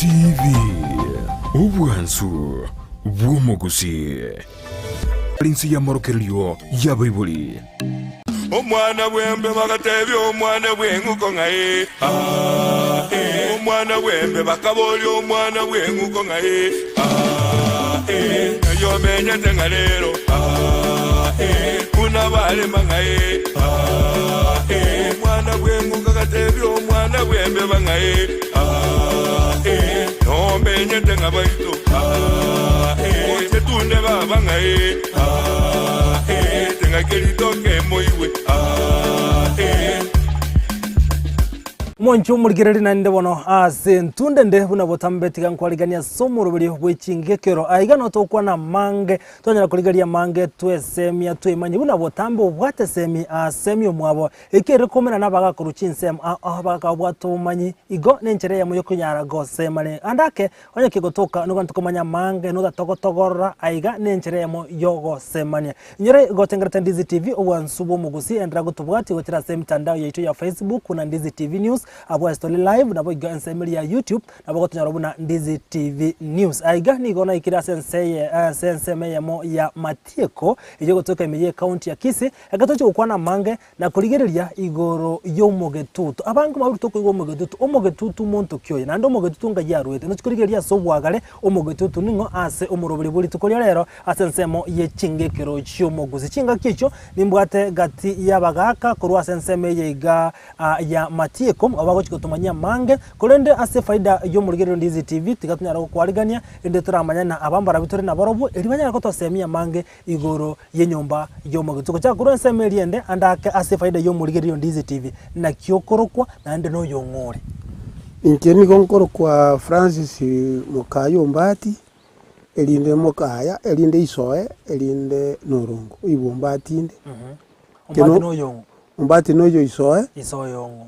TV ubwansu bw'umuguzi Prince ya morokerio ya Bible omwana bwembe bagatebye omwana bwenguko ngaye omwana bwembe bakaboli omwana bwenguko ngaye yo menya tengalero kuna bale mangaye omwana bwenguko gatebye omwana bwembe bangaye no menya tengabaito oche tunde baba ngaye tengakelitoke moiwe Mwancho murigireri nande bono sentunde nde buna botambetika nkwaligania somo rubiri bwe Ching'Igekero aiga no tokwa na mange tonyara kurigaria mange twesemia twemanyi buna botambe obwate semi semi omwabo ekere komena nabaga kuruchinsem abaga bwato manyi igo nenchere ya moyo kunyara gosemane andake onye kigotoka nuga ntukomanya mange nuga togotogora aiga nenchere ya moyo gosemane nyere gotengerete Ndizi TV owansubo mugusi endra gotubwati gotira semi tandao yaitu ya Facebook kuna Ndizi TV News abo story live nabo iga ensemble ya YouTube nabo gotunyarobuna Ndizi TV News aiga ni gona ikira senseme ya Matieko ijo gotoka imiye county ya Kisi agatoche gukwana mange na kurigereria igoro y'omugetutu abangu mabutoko y'omugetutu omugetutu muntu kyoye nando omugetutu nga yarwete no kurigereria sobwagale omugetutu ningo ase omurobiri buri tukoria rero asensemo ye Ching'Igekero cy'omuguzi kinga kicho nimbwate gati yabagaka kurwa senseme yiga ya Matieko abago chikotomanya mange kolende ase faida yo murigero Ndizi TV tikatunyara kwarigania ende turamanya na abambara bitore na borobo elibanya ko tosemia mange igoro yenyomba yo mugetuko cha kurwa semeli ende andake ase faida yo murigero Ndizi TV na kyokorokwa na ende no yongore inkeni konkoro kwa Francis Mukayo Mbati elinde mokaya elinde isoe elinde norongo ibombati inde Mbati no yongo Mbati no yo isoe yongo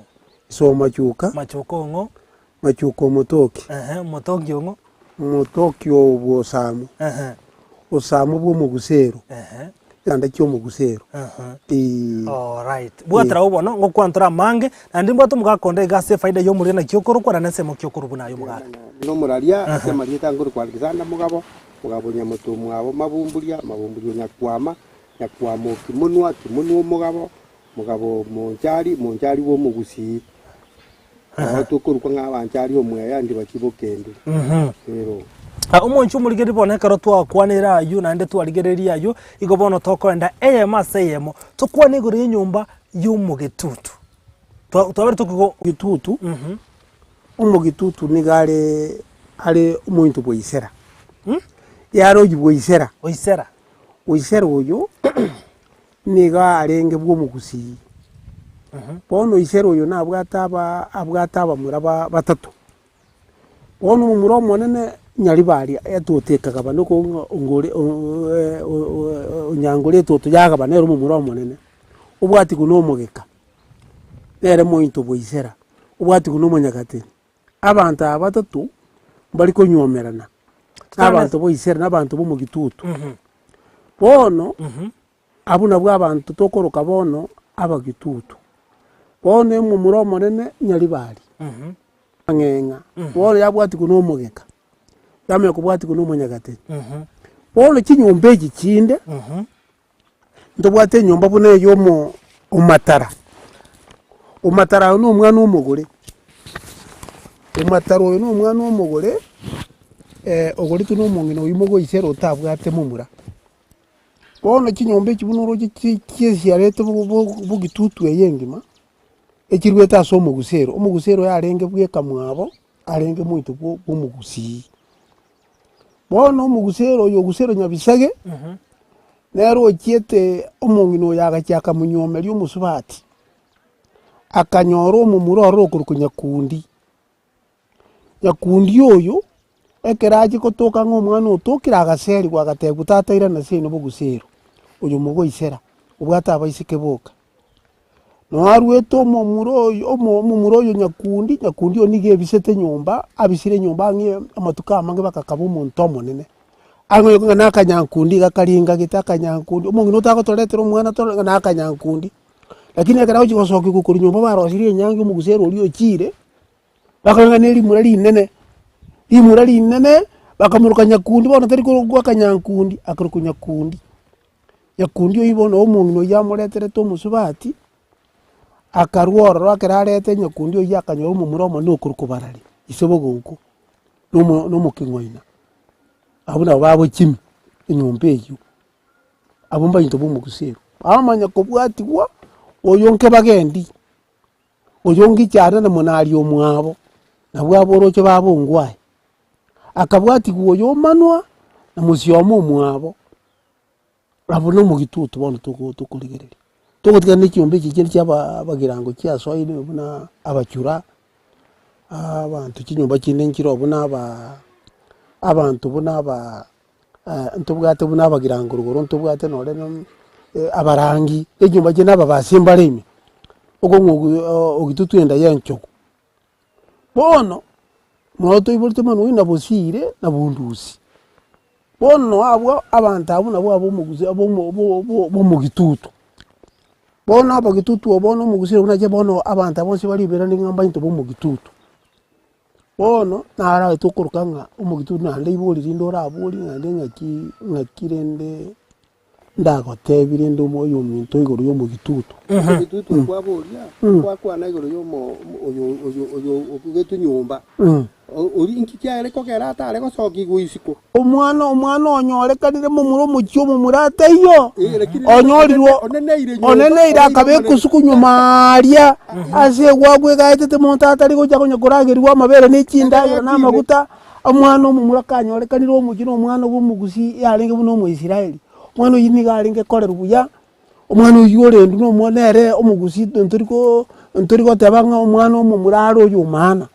so machuka ngo machuko motoki motoki ngo motoki obosamu osamu bwo mugusero anda kyo mugusero all right bwatra obono ngo kwantura mange andi mbwato mugakonde gase faida yo muri na kyokoro kwa nase mu kyokoro buna yo mugaka no muralia ase marieta ngoro kwa kizanda mugabo nyamuto mwabo mabumburia nyakwama kimunwa mugabo monjari wo mugusi tukurukwa nk'abanjari omweya ndi bakibokende rero umuntu umurigeri boneka twakwanira ayo nande twarigereria ayo igobono tokwenda maseyemo tukwane iguru y'inyumba y'umugetutu twabere tukugo gitutu umugitutu nigare ari umuntu boyisera yaro giboyisera oyisera oyo niga arenge bwo mugusi bono isero oyo na abwataba muraba batatu bono mumuro monene nyari bari yatotekaga banoko ngore nyangore toto yaga banero mumuro monene ubwati kuno mugeka nere mointo boisera ubwati kuno monyagate abantu abatatu bari ko nyomerana abantu boisera nabantu bo mugitutu bono abuna bw'abantu tokoroka bono abagitutu bono mumuro monene nyari bari angenga bono yabwati kuno mugeka yame kubwati kuno monyagate bono kinyombe gikinde ndobwate nyomba bune yo umatara no umwana w'umugore umatara oyo no umwana w'umugore ogori tuno mungino uyumugo isero utabwate mumura bono kinyombe kibunuro kisi yarete bugitutu yengima ekirweta aso omugusero yarenge bweka mwabo arenge muito bw'umugusi bono omugusero yo gusero nyabisage nero kiete omungino yagacyaka munyomeri omusubati akanyoro omumuroro okurukunya yakundi oyo ekeraje kotoka ng'omwana otokira agaseri gwagategutataira na sino bugusero oyo mugo isera ubwata abaisike boka no arweto omumuro oyo nyakundi onige bisete nyomba abisire nyomba nge amatuka amange bakakaba omuntu omonene ango ngana kanyankundi gakaringa gitakanyankundi omungino takotoletera omwana tolenga nakanyankundi lakini akaraho kigosoka gukuri nyomba barosire nyange omugusero oli okire bakanga neri murali nene imurari nene bakamuruka nyakundi bona tari ko kanyankundi akaruko nyakundi oyibona omungino yamuretere to musubati akarwora rwakerarete nyakundi oyakanyo omumuromo nokuruko barari isobogonko no muking'oina abuna babo kimi enyomba eyo abumba into bomugusero amanya kobwatigwa oyonke bagendi oyongi cyane na munari omwabo nabwaboroche babongwaye akabwatigwa oyomanwa na musyomo omwabo abona mugitutu bono tukurigerere tugotika n'icyombe kigeni cy'abagirango cyasoine buna abacyura abantu kinyumba kinde nkiro buna abantu buna ntubwate buna abagirango rugoro ntubwate nore abarangi enyumba kinde aba basimba reme ogo ogitutu enda yanchoko bono mwoto iburte manu ina bosire na bundusi bono abo abantu abuna babo muguze abo mugitutu bono abagitutu bono mugusire unaje bono abantu abonse bari bera n'ingamba into bo mugitutu bono nara tukurukanga umugitutu nande ibori rindora abori nande ngakirende ndagotebire ndumo yo minto igoro yo mugitutu mugitutu kwaboria kwakwana igoro yo oyo okugetu nyumba ori inkikyare ko kerata areko soki guisiko omwana onyorekanire mu muromo cyomo murata iyo onyorirwo oneneire akabekusuku nyumaria ase gwagwe gaitete montata ariko cyako nyakoragerirwa amabere n'ikindagiro n'amaguta omwana omumuраkanyorekanire omugino omwana w'umugusi yarenge buno mu Israeli omwana yini garenge korera buya omwana uyorendu no monere omugusi ntoriko tabanga omwana omumuraro y'umana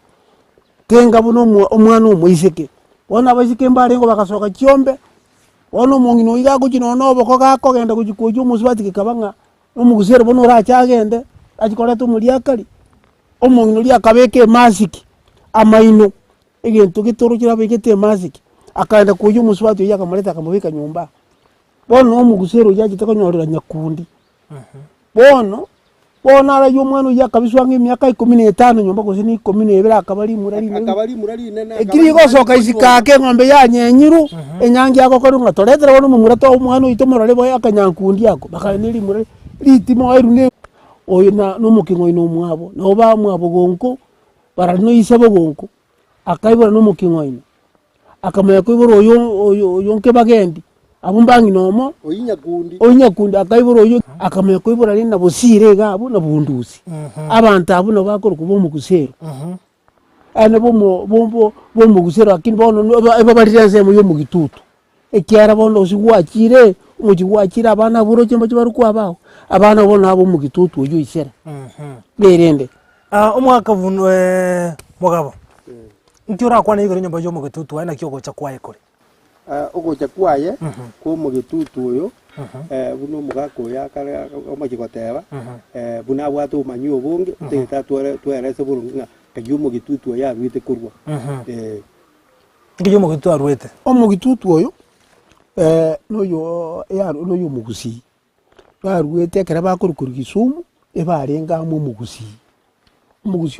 tenga buno omwana omwiseke bona abashike mbarengo bakasoka cyombe bona omungino igago kinono boko gako genda kujikojo musubati kikabanga omugusero bono rachagende ajikoreta omuriakari omungino lyakabeke masiki amaino egento gitoro kirabekete masiki akaenda kujo musubati yakamureta akamubika nyumba bono omugusero yagitako nyorera nyakundi bono ara y'umwana yakabiswa nk'imyaka 15 nyumba gose ni 12 akabari murari nene ekiri gosoka isikake ngombe yanyenyiru enyangi yako ko runga toretera bono mumurato omwana uyitomorore boya akanyankundi yako bakaniri murari ritimo airune oyo no muking'oino mwabo no ba mwabo gonko barari no isebo gonko akaibora no muking'oino akamaya kuibora oyo nke bagendi abumbangi nomo oinyakundi akaibora oyo akamaya kuibora rina bosire gabo na bundusi abantu abuno bakora kubo mugusero ane bo mugusero akini bono ebabariraze mu yo mugitutu ekyara bono osigwakire umugwakira abana buro cyemba cybaru kwabaho abana bono abo mugitutu oyo isera berende umwaka vunwe mugabo ntiura kwana igoro nyumba yo mugitutu ana kyogo cha kwaye kore ogocha kwaye ko mugitutu oyo buno mugako yakara omagikoteba buna bwatu manyu obunge teta twerese burunga kagiyo mugitutu oyo arwite kurwa ngiyo mugitutu arwite omugitutu oyo noyo noyo mugusi arwite kera bakurukuru Kisumu ebarenga mu mugusi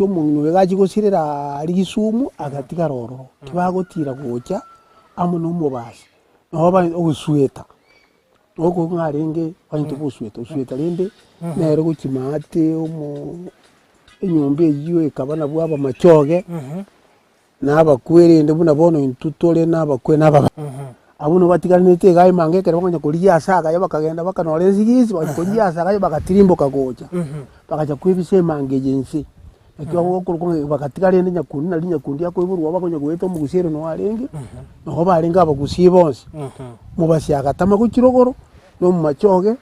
omuntu wegagigosirira ari Kisumu agatiga roro kibagotira gocha amuno mubashi noba ogusweta ogo ngarenge bantu busweta rende nero gukimate enyombe yiwe ikabana bwaba machoge n'abakwerende buna bono intutore n'abakwe n'ababa abuno batiganite gaye mangeke bakanya kuriya asaka yabakagenda bakanolezi gizi bakuriya asaka yabakatirimbo kagoja bakaja kwibise mangejensi ekyo kuruko bakatigarende nyakundi nali nyakundi yako iburwa bakonya gweta mugusero no arenge no barenga bagusibonse mubasi agatama ku kirogoro no mumachoge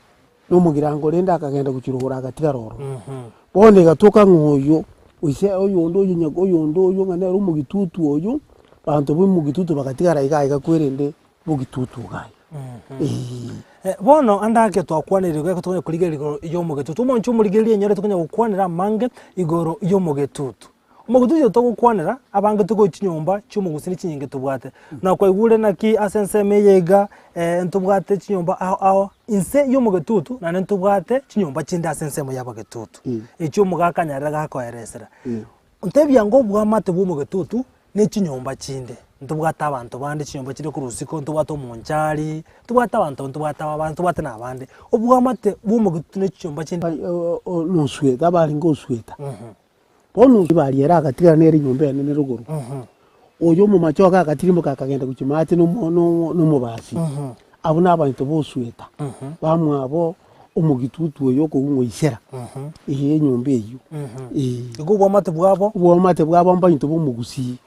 no mugirango renda akagenda ku kirogoro agatigaroro bonde gatoka ngoyo ise oyondo yinyago yondo ngana ru mugitutu oyo bantu bu mugitutu bakatigara iga kwerende mugitutu gaye bono andake twakwanire gwe kutonya kurigeriro yo mugitutu umuntu umurigerie nyore tukonya gukwanira mange igoro yo mugitutu umugitutu to gukwanira abange tugo kinyomba cy'umugusi n'ikinyinge tubwate nakwa igure naki asenseme yega ntubwate kinyomba aho inse yo mugitutu nane ntubwate kinyomba kindi asenseme yabagitutu icyo mugakanyarira gako yaresera ntebya ngo bwamate bu mugitutu n'ikinyomba kindi ntubwata abantu bandi chinyomba chiri ku rusiko ntubwata omonchari ntubwata abantu ntubwata nabandi obwamate bw'omugitutu n'echinyomba chindi nosweta bari ngosweta bono bari era agatigara neri nyomba ene neruguru oyo mu machoka akatirimo kakagenda kuchimate n'umubasi abo n'abantu bosweta bamwe abo omugitutu oyo ko ng'oisera ihe nyomba eyo igo obwamate bwabo mbantu bomugusi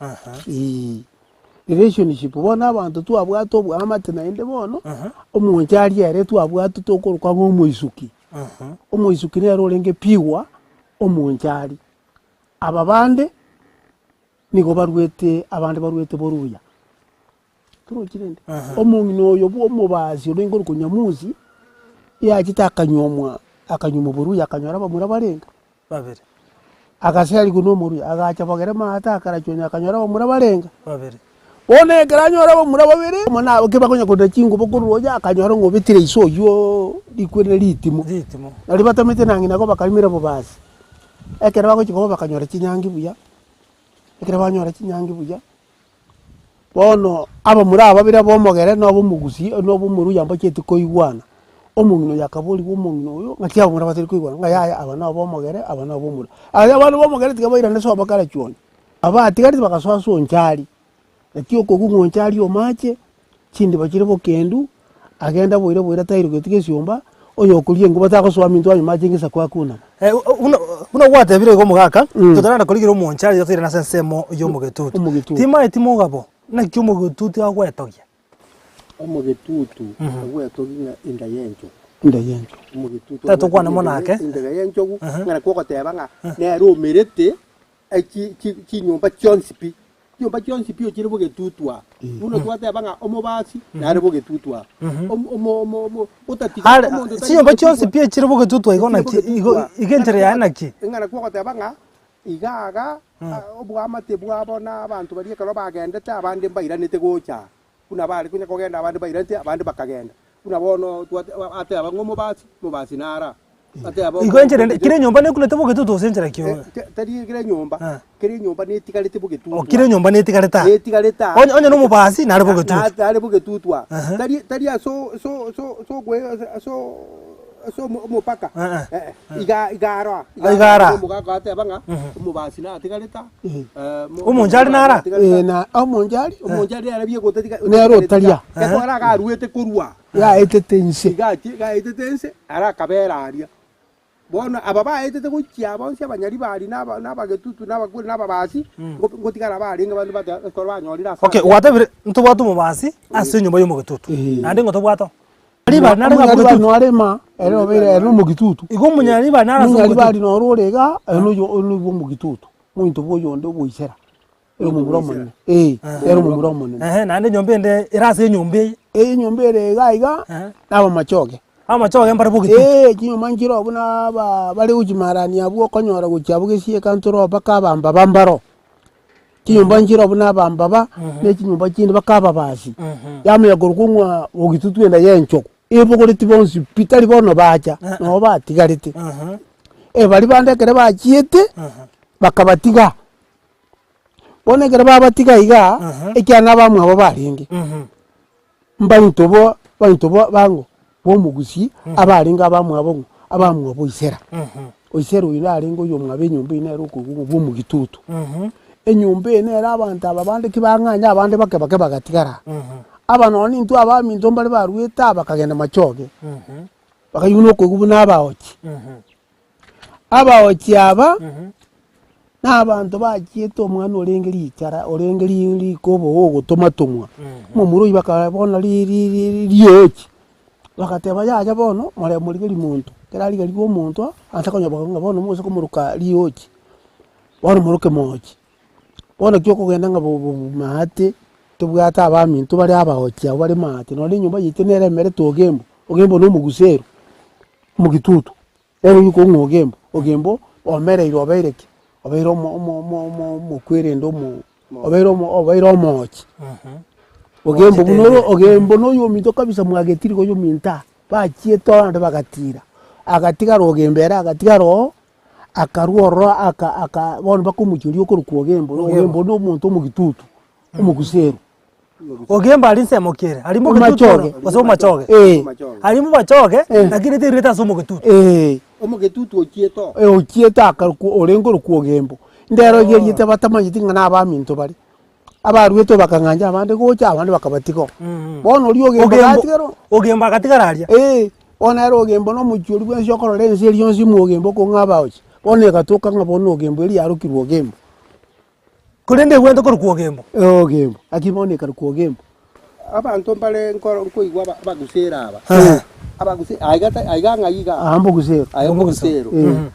relationship bona abantu twabwata obwamate naende bono omonchari ere twabwata tokorwa ng'omoisuki omoisuki nero orenge piwa omonchari aba bande nigo barwete abande barwete boruya turokirende omongino oyo bw'omubasi orengo rukunyamuzi yachita akanyoma boruya akanyora bamura barenga babere akaseri kuno muruya agacha bagere mata akarachonya akanyora bamura barenga babere one garanyora bamura babere mona okebakonya koda chingo bokuruya akanyora ngobitire isoyo likwere litimo ali batamete nangina ko bakalimira bobasi ekera bakochiko bakanyora chinyangi buya ekera banyora chinyangi buya bono aba muri ababira bomogere no bomugusi no bomuruya mbakete koigwana omungino yakaboli w'omungino oyo ngati abo muri batari koigwana ngaya aba nabo bomogere aba nabo bomura aya abantu bomogere tikabaira neso abakara choni aba atigari bakaswa so nchari ekyo ko ngonchari omache chindi bakire bokendu agenda boira tayiro ketike syomba oyo kulie ngo batakoswa mintu anyu majingisa kwa kuna una gwatebire go mugaka tutaranda kuligira omonchari yotire na sensemo yo mugetutu tima etimo gabo na kyo mugetutu agwetogia omugitutu agwetogia inda yenjo omugitutu tato kwana monake inda yenjo ngana kwogoteba nga nero merete chinyomba chonsipi nyomba chonsipi okire bugitutwa uno twateba nga omobasi nare bugitutwa utatika chinyomba chonsipi ekire bugitutwa igona igenjere yanaki ngana kwogoteba nga igaga obwamate bwabona abantu bari karo bagendete abandi mbayiranete gocha kuna bari kunya kogenda abandi bayirante abandi bakagenda kuna bono ate abango mubasi nara ate abo igonjere kire nyomba ne kulete bugitutu osenjera kiyo tari kire nyomba netikalete bugitutu kire nyomba netikaleta onye no mubasi nare bugitutwa tari so mupaka igara mugaka ate abanga mubasi na atikaleta omonjari nara na omonjari arabye gotatika nero talia ekora garuete kurwa ya etetense ga etetense ara kabera aria bona ababa etete gukia bonse abanyari bari n'abagetutu n'abakuri n'ababasi ngotikara bari ngabandi batakora banyorira okay watabire ntubwatu mubasi ase nyumba yo mugetutu nande ngo tubwato riba nara no arema ero bere no mugitutu igo munyariba nara so munyariba no rorega no bo mugitutu muito boyo ndo boisera ero mugura munene ero mugura munene nande nyombe ende irase nyombe nyombe re gaiga naba machoge amachoge mbare bugitutu kinyoma ngiro buna bari ujimarani abuo konyora gucyabugesie kantoro bakabamba bambaro kinyomba ngiro buna bambaba ne kinyomba kindi bakababasi yamuyagoro kunywa bugitutu enda yenchoko ebogoreti bonsi pitali bono bacha no batigarite bari bandekere bachiete bakabatiga bonekere babatiga iga ekyana bamwe abo baringe mbanto bo bango bomugusi abaringa bamwe abo isera oisera uyu aringo yo mwabe nyombe inero kugugu bomugitutu enyombe enera abantu ababande kibanganya abande bake bagatigara abanoni ntu abami ntombale barweta bakagenda machoge bakayuno kugubu nabaochi abaochi aba n'abantu bakieto omwana orengeri ichara orengeri kobo ogotomatomwa mumuru bakabona liochi bakateba yaja bono mare murigeri muntu kerali gari go muntu atakonya bakonga bono mose kumuruka liochi bono muruke mochi bono kyo kugenda nga mahate tubwata abami ntubari abaochi abari mahate no nyumba yitenere mere togembo ogembo no mugusero mugitutu ero yuko ngogembo ogembo omere irobereke obeiro mo kwirendo mo obeiro mochi ogembo no yo minto kabisa mwagetiri ko yo minta bachieto ande bagatira agatigara ogembera agatigara akaruoro aka bono bakumuchirio ko ogembo no muntu mugitutu omugusero Ogemba alinsemo kire. Alimo Machoge. Waso machoge. Alimo machoge lakini tireta somo getutu. Omugetutu okieto. Okieta akaruku orengo rukuogembo. Ndero yeriete batamanyiti ngana abaminto bari. Abarueto bakanganja abande gocha abande bakabatiko. Bono ori ogembo gatigaro. Ogemba gatigararia. Ona ero ogembo no muchuri bwensi okorora ensi eri yonsi mu ogembo ko ngaba ochi. Bono egatoka ngabona ogembo eri yarukirwa ogembo. Kurende gwento ko rukuogembo. Ogembo. Akiboneka rukuogembo. Abantu mbale nkoigwa bagusera aba. Abagusera aiga ngaiga. Ambo gusero. Ambo gusero.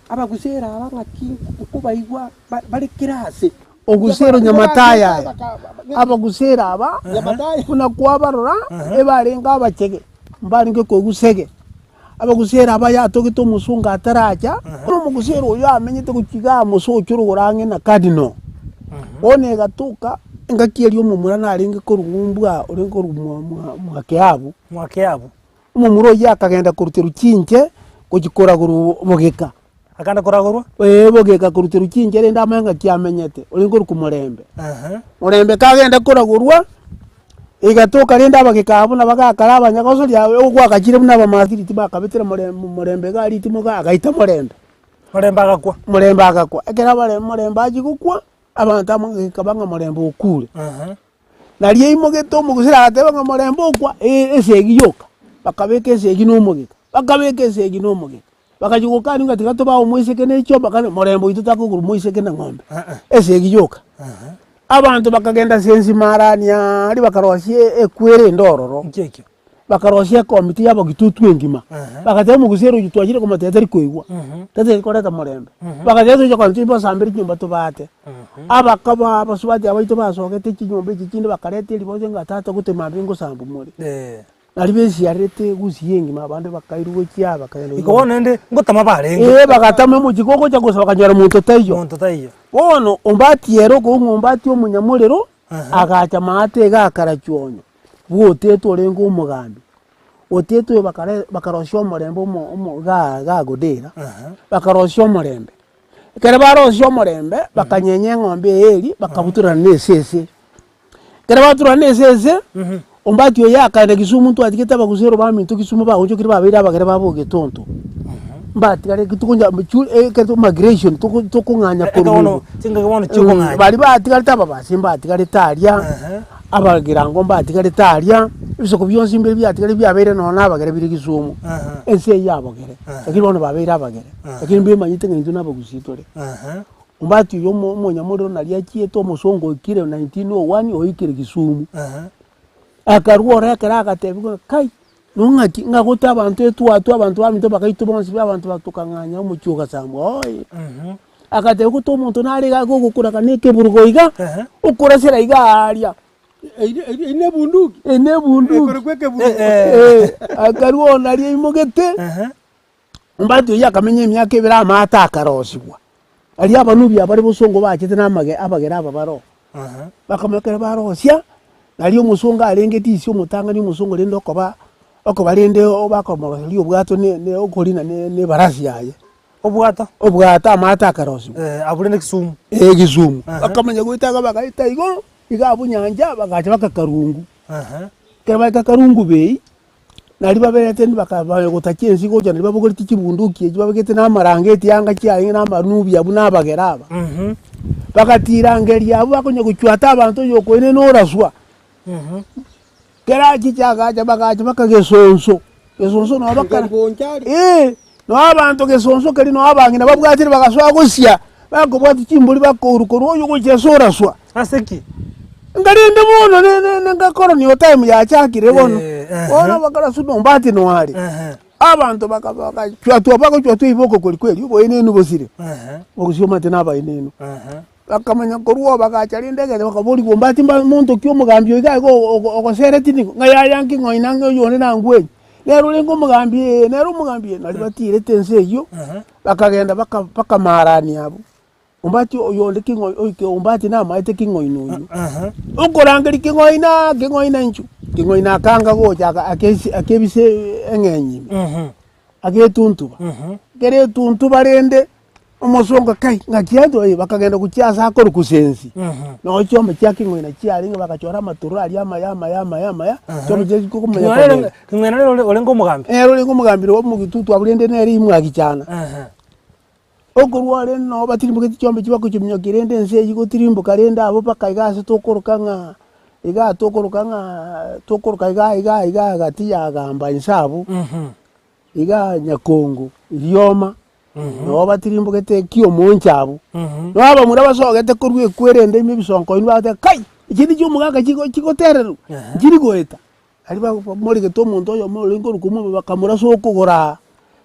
Abagusera aba ngaki kubaigwa bali kirase. Ogusero nyamataya. Abagusera aba nyamataya kuna kwabarora ebarenga abachege. Mbaringe ko gusege. Abagusera aba yatogito musunga ataraja. Uno mugusero uyo amenyete kukiga muso cyurugorange na cardinal. One gatuka ngakieri omumura naringe ko rugumbwa orengo mwakeabu. Umumuro yakagenda kurutira ukinje kugikora guru bogeka. Akanda koragorwa? Bogeka kurutira ukinje renda amanga kyamenyete orengo rukumurembe. Murembe kagenda koragurwa igatoka renda bagekabu nabagakara abanyagoso lyawe ogwakakire munaba mathiriti bakabitira murembe gari timoga agaita murembe. Murembe agakwa. Ekera bare murembe agikukwa abantu amukabanga murembe okure. Nariye imogeto mugusira ateba nga murembe okwa esegi yoka. Bakabeke esegi n'omugeka. Bakabeke esegi n'omugeka. Bakajugukani ngati gatoba omwiseke n'ekyo bakane murembe itutako guru mwiseke na ngombe. Esegi yoka. Abantu bakagenda sensi marania ali bakaroshye ekwere ndororo. Nkeke. Bakaroshye komiti yabo gitutu engima. Bakatema mugusero gitwajire ko matete koigwa. Tete koreta murembe. Bakageze cyo kanti basambira nyumba tubate. Abakaba abasubati abaito basogete kinyumba kikindi bakarete liboze ngatata gutema bingo sambu muri. Nalibesi yarete gusiyengi mabande bakairuwe cyaba kayendo. Iko nende ngotama barenge. Bakatame mu kikoko cyo gusa bakanyara muntu tayo. Bono ombati yero ko ngombati omunyamurero agacha mate gakaracyonyo. Woteto orengo umugambi. Oteto bakarosyo murembe mu godera. Bakarosyo murembe. Kare barosyo murembe bakanyenye ngombe eri bakabutura nesese. Kare batura nesese ombati yo yakanda Kisumu ntu atiketa bagusero bamintu Kisumu bagonjo kiri babira bagere baboge tonto. Mbati kare kitukunja keto migration tukunganya kono singa kono chukunganya bali batikali taba simba atikali talia abagira ngo mbati kali talia bisoko byonsi imbere byatikali byabere nona abagere biri Kisumu ense yabogere akiri bono babira abagere akiri mbe manyite ngintu nabagusitore umbati yo munyamuriro nalia kieto musongo ikire 1901 oikire Kisumu akaruora akara akatebi kai nungati ngakuta abantu etu abantu baminto bakaito bonsi abantu batukanganya umucyuka sambo oyi akatebi kuto umuntu nari gakugukura kanike burugoiga ukura sera igaria ine bunduki korkweke bunduki akaruona ari imugete mbati yakamenye imyaka ibira amata akarosibwa ari abanubi abari busongo bakite namage abagera ababaro bakamekera barosya nali omusonga alengeti isi omutanga ni omusongo lendo okoba lende obakomoro li obwato ne okolina ne barasi yaye obwata amata akarosi abulene Kisumu Kisumu bakamanya gwitaga bakaita igo igabunyanja bagacha bakakarungu kera bakakarungu bei nali babete ndi bakabaye gutakiensi goja nali babogoriti kibunduki babagete na marangeti yanga kyaye na manubi abuna bageraba bakatira ngeri abo bakonye gucyata abantu yoko ine noraswa kera kichagacha bagacha bakagesonso no bakara no abantu gesonso kali no abangina babwatire bagaswa gusya bakobwati kimbuli bakoruko oyo gukesora swa aseki ngalinde bono ne ngakora ni time ya chakire bono ona bakara suno mbati no hari abantu bakabaka cyatu iboko kweli ubo inenu bosire bokushyoma tena aba inenu bakamanya koruwa bakachari ndege bakaburi gombati muntu kyo mugambyo igago ogosereti ni ngaya yanki ngoinange yone nangwe nero lengo mugambye nali batire tense yo bakagenda bakamarani abo umbati oyonde kingo oike umbati na maite kingo inu ukorangeri kingoina nchu kingoina kanga goja akebise engenyi agetuntuba kere tuntuba rende Omosonga kai ngakiado bakagenda kukyasa akoro kusensi. No chombe kyake ngwena kyalinga bakachora maturu ali ama. Chombe kyake kukumenya. Ngwena olengo mugambi. Olengo mugambi wo mugitutu abulende neri imwe akichana. Okurwale no batirimbuke chombe kibako kimyo kirende nse yikotirimbuka renda abo bakaiga tokorukanga. Iga tokorukanga iga gati ya gamba insabu. Iga nyakongo ilyoma. No batirimbuke kiyo monchabu. No aba muraba sogete kurwe kwerende imibisonko inbate kai ikindi cyumugaga kikoterero kiri goeta ari ba muri geto muntu yo muri ngo rukumu bakamura so kugora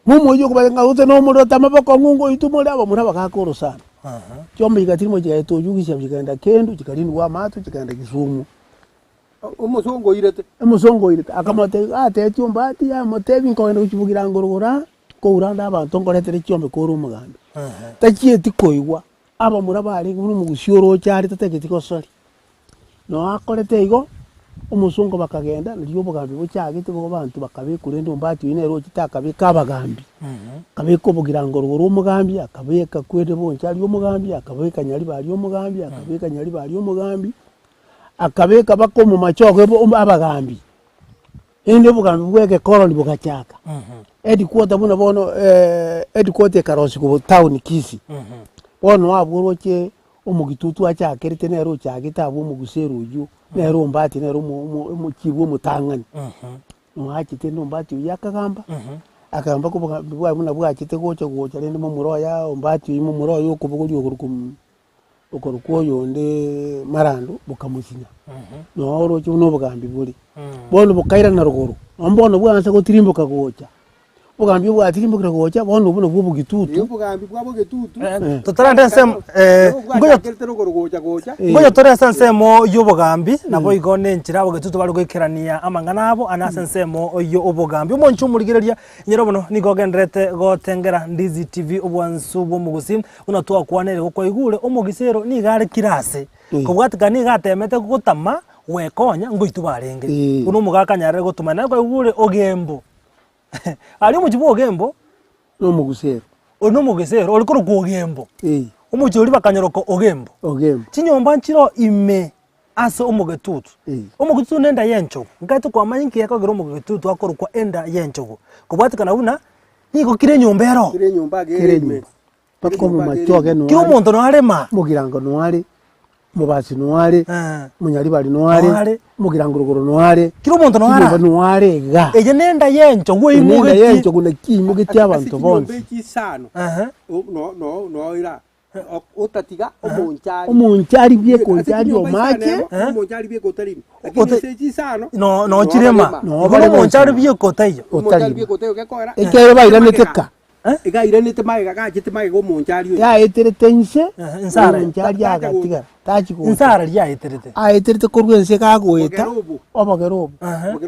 mumu yo kubaga ute no muri tamabako ngungo itumuri aba muraba kakoro sana cyombe igatirimo cyaito yugisha bigenda kendu kikarindwa amatu kigenda kisumu umusongo irete akamote ate cyumba ati ya motebi ngenda kukivugira ngorogora ko uranda abantu ngoretere cyombe ko rumugambi takiye tikoywa aba muraba ari mu gushoro cyari tategeti ko sori no akorete igo umusungo bakagenda niryo bugambi bucyagite bo bantu bakabikurende umbati inero kitakabika abagambi kabiko bugira ngo ruguru umugambi akabeka kwede bonke ari umugambi akabeka nyari bari umugambi akabeka nyari bari umugambi akabeka bako mu macoko abagambi inde bugambi bweke koloni bukacyaka headquarter buna bono headquarter karosi ku town kisi bono wabworoke umugitutu acyakerete nero cyagitabo mu guseruju nero mbati nero mu kibu mutangani mwakite ndo mbati yakagamba akagamba ko bwana bwakite gocho rende mu muroya mbati mu muroya ukubuguri ukurukoyo nde marando bukamusinya no oro cyo no bugambi buri bono bukaira na ruguru ambono bwanse ko tirimbuka gocha bugambi bwatirimbuka gocha bono buno bw'ubugitutu bugambi bw'abugitutu totarande nsem ngoyo tore sansemo y'ubugambi nabo igone nkira bugitutu bari gwekerania amangana abo anasensemo yo ubugambi umonchu murigireria nyerobono nigogendrete gotengera Ndizi TV ubwansu bwo mugusim unatwa kwanere ko igure umugisero ni gare kirase kubwatika ni gatemete gutama wekonya ngoitu barenge uno mugakanyarere gutumana ko igure ogembo ari mu kibo ogembo no mugusero ono mugesero oliko rugogembo umujuri bakanyaroko ogembo kinyomba nchiro ime aso umugetutu umugetutu nenda yencho ngatu kwa manyinki yako gero umugetutu akoro kwa enda yencho kubwatikana una niko kire nyombero gereme pako mu machoge no kiro muntu no arema mugirango no ari mubasi no ari munyari bari no ari mugirango rugoro no ari kiro muntu no ara no ari ga eje nenda yencho we imuge yencho kuna kimuge cy'abantu bonse no ira utatiga omunchari bye ko cyari omake omunchari bye ko tari lakini seji sano no chirema no omunchari bye ko tayo omunchari bye ko tayo ke kora ekero baira neteka ega irenete mai gakagite mai go munchari ya eteretense insara nchari agatiga tachiko insara ya eterete eterete korwense kagoeta obagerobo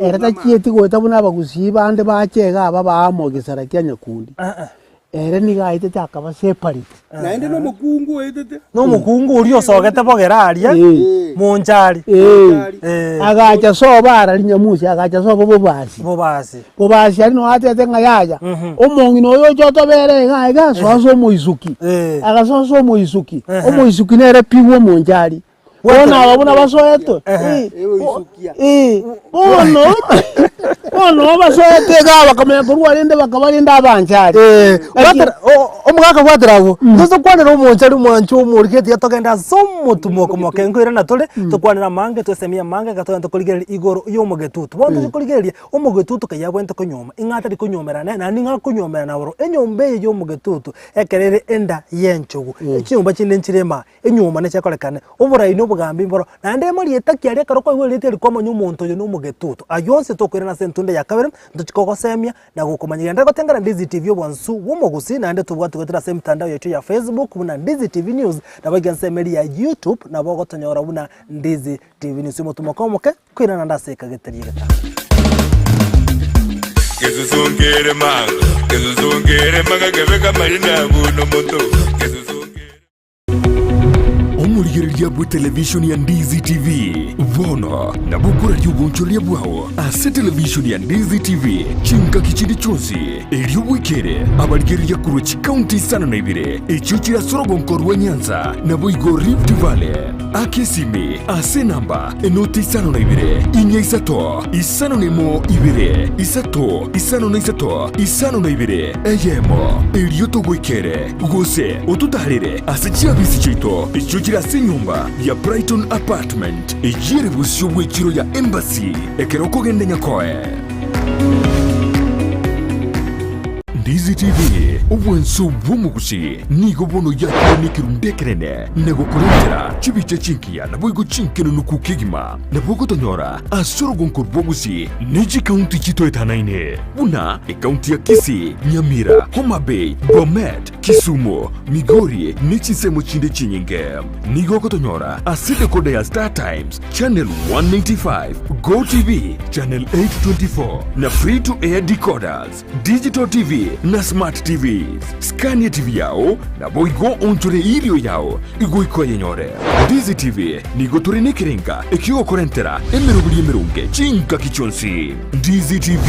era tachieti goeta buna bagusiba ande bachega aba bamogesara kyanyakundi era ni gaite takaba separate naende no mukungu etete no mukungu uri osogete bogeraria munchari agacha sobara linyamusi agacha sobo bobasi ari no atete ngayaya omongi no yo joto bere ga so moisuki agaso moisuki omoisuki nere piwo munchari bona ababona basoyeto ono basoyete ga bakamenya kurwa rende bakabarinda abanchari omugaka gwatrago nzo kwanira umunchari mwanchu umuriketi yatogenda somutumo komoke ngwira na tole tukwanira mange twesemia mange gatogenda kuligeria igoro y'umugetutu bondo kuligeria umugetutu kayabwente kunyoma ingata rikunyomera na ninga kunyomera na woro enyombe y'umugetutu ekerere enda yenchugu ekinyomba kinde nkirema enyoma ne cyakorekane uburayi no bugambi mboro nande muri etakiari akaroko igorete rikomo nyumuntu yo n'umugetutu ayonse tokwira na sentunde ya kabere ndukikogosemia na gukomanyira ndako tengera Ndizi TV obwansu womogusi nande tubwatugotera se mtandao yetu ya Facebook buna Ndizi TV News na bagansemeri ya YouTube na bogotonyora buna Ndizi TV News mutumokomoke kwira na ndaseka geteriye gata Kezuzungere manga gebeka marina buno moto omurigereria bwa television ya Ndizi TV bono na bukura ry'ubunchoria bwawo ase television ya Ndizi TV chinka kichindi chonsi eriobwekere abarigereria kurochi county sana na ibire echo kira sorogonkorwa Nyanza na boigo Rift Valley akesimi ase namba enoti isano na ibire inya isato isano nemo ibire isato isano na isato isano na ibire eyemo erioto gwekere gose otutarire ase chiabisi chito echo kira ase nyumba ya Brighton Apartment ejire busyo bwekiro ya Embassy ekeroko gende nyakoe Ndizi TV obwenso bw'omugusi nigo bono yakirundekerene nego kurengera chibiche chinkia na boigo chinkeno nukukigima na bogo tonyora asoro gonkor bogusi niji county chito etanaine buna county ya Kisii, Nyamira, Homa Bay, Bomet, Kisumu, Migori nichi semo chinde chinyinge nigo kotonyora aside koda ya Star Times channel 195 Go TV channel 824 na free to air decoders digital TV na smart TVs Scania TV yao na boigo onchore ilio yao igo iko yenyore Ndizi TV nigo turine kirenga ekio korentera emerunge chinka kichonsi Ndizi TV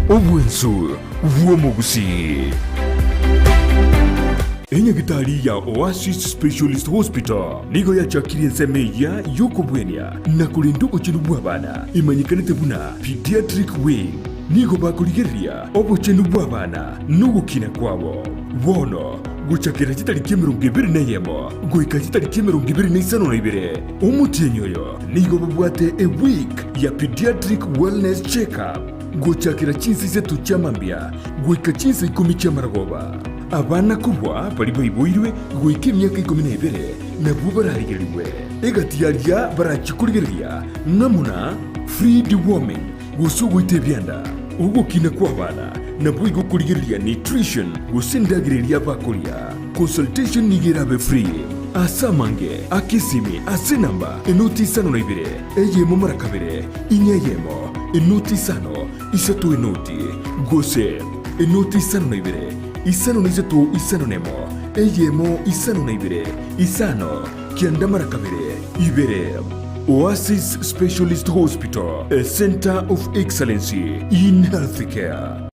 obwensu vuomugusi Enyagitari ya Oasis Specialist Hospital nigo ya chakiri nsemeya yoko bwenya na kulinduko chinu bwabana imanyikanite buna pediatric wing nigo bakurigeria obuchenu bwabana nugukina kwabo bono guchakira chitari kemerunge biri na yemo goika chitari kemerunge biri na isano na ibire omutienyoyo nigo babwate a week ya pediatric wellness check-up guchakira chinsi setu chamambia goika chinsi 10 chamaragoba abana kubwa bari boiboirwe goika emyaka 12 nabwo bararigeriwe egatiyaria barachikurigeria namuna free deworming gusuguite byanda ugukina kwa bana na bwigo kurigeria nutrition gusindagireria bakuria consultation nigerabe free asamange akisimi asinamba enoti sano na ibire eyemo marakabere inyeyemo enoti sano isatu enoti gose enoti sano na ibire isano na isatu isano nemo eyemo isano na ibire isano kianda marakabere ibere Oasis Specialist Hospital, a center of excellency in healthcare.